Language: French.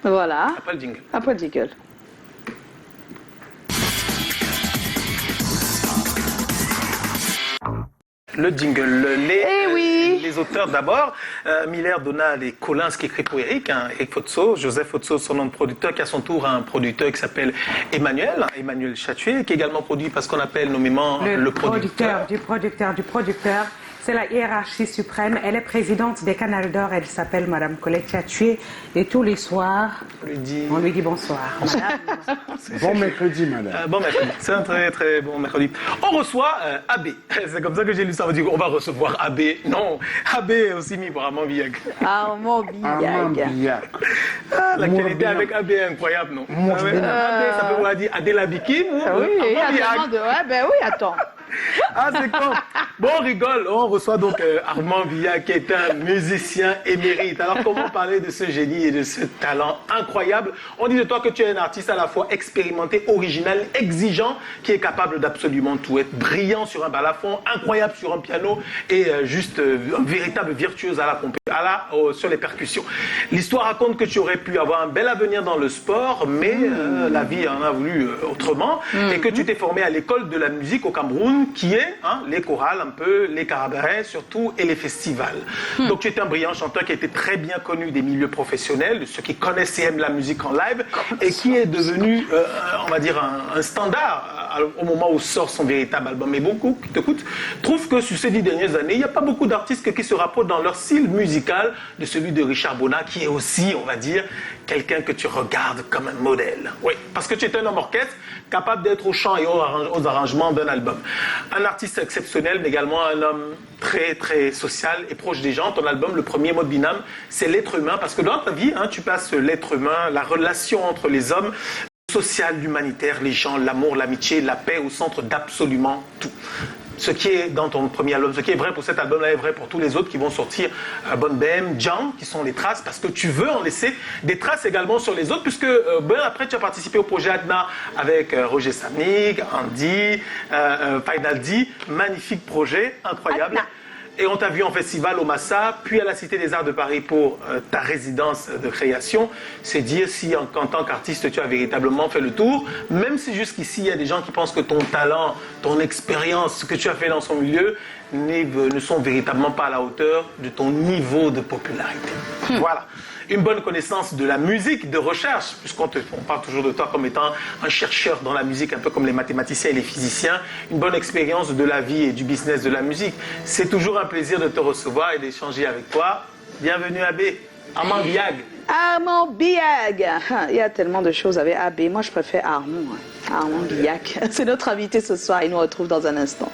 Voilà. Après le jingle. Après le jingle. Le jingle, oui. les auteurs d'abord, Miller, Donald et Collins qui écrit pour Eric, Eric Fotso, Joseph Fotso, son nom de producteur, qui à son tour a un producteur qui s'appelle Emmanuel Chatué, qui est également produit par ce qu'on appelle nommément le producteur. Du producteur. C'est la hiérarchie suprême. Elle est présidente des Canals d'Or. Elle s'appelle Madame Colette Chatué. Et tous les soirs, on lui dit bonsoir. Bon mercredi, madame. Bon mercredi. C'est un très très bon mercredi. On reçoit AB. C'est comme ça que j'ai lu ça. On dit on va recevoir AB. Non, AB est aussi mis pour Armand Biag. Armand Biag. La qualité avec AB est incroyable, non? AB, ça peut vouloir dire Adela Bikim ou Armand Biag. Ben oui, attends. Ah, c'est con. Bon, on rigole. On reçoit donc Armand Biag, qui est un musicien émérite. Alors, comment parler de ce génie et de ce talent incroyable? On dit de toi que tu es un artiste à la fois expérimenté, original, exigeant, qui est capable d'absolument tout être. Brillant sur un balafon, incroyable sur un piano et juste un véritable virtuose à la sur les percussions. L'histoire raconte que tu aurais pu avoir un bel avenir dans le sport, mais la vie en a voulu autrement, et que tu t'es formé à l'école de la musique au Cameroun, qui est les chorales un peu, les cabarets surtout, et les festivals. Donc tu es un brillant chanteur qui a été très bien connu des milieux professionnels, de ceux qui connaissent et aiment la musique en live, et qui est devenu, on va dire, un standard au moment où sort son véritable album. Et beaucoup qui t'écoutent trouvent que sur ces 10 dernières années, il n'y a pas beaucoup d'artistes qui se rapprochent dans leur style musical de celui de Richard Bona, qui est aussi, on va dire, quelqu'un que tu regardes comme un modèle. Oui, parce que tu es un homme orchestre capable d'être au chant et aux arrangements d'un album. Un artiste exceptionnel, mais également un homme très très social et proche des gens. Ton album, le premier mot de Binam, c'est l'être humain, parce que dans ta vie, tu passes l'être humain, la relation entre les hommes, social, l'humanitaire, les gens, l'amour, l'amitié, la paix au centre d'absolument tout. Ce qui est dans ton premier album, ce qui est vrai pour cet album-là est vrai pour tous les autres qui vont sortir. Bonne BM, Djan, qui sont les traces, parce que tu veux en laisser des traces également sur les autres, puisque après tu as participé au projet Adna avec Roger Samnig, Andy, Final D, magnifique projet, incroyable. Adna. Et on t'a vu en festival au Massa, puis à la Cité des Arts de Paris pour ta résidence de création. C'est dire si en tant qu'artiste tu as véritablement fait le tour, même si jusqu'ici il y a des gens qui pensent que ton talent, ton expérience, ce que tu as fait dans son milieu ne sont véritablement pas à la hauteur de ton niveau de popularité. Voilà. Une bonne connaissance de la musique, de recherche, puisqu'on parle toujours de toi comme étant un chercheur dans la musique, un peu comme les mathématiciens et les physiciens, une bonne expérience de la vie et du business de la musique. C'est toujours un plaisir de te recevoir et d'échanger avec toi. Bienvenue AB, Armand Biag. Armand Biag. Il y a tellement de choses avec AB. Moi, je préfère Armand. Armand Biag. C'est notre invité ce soir. Il nous retrouve dans un instant.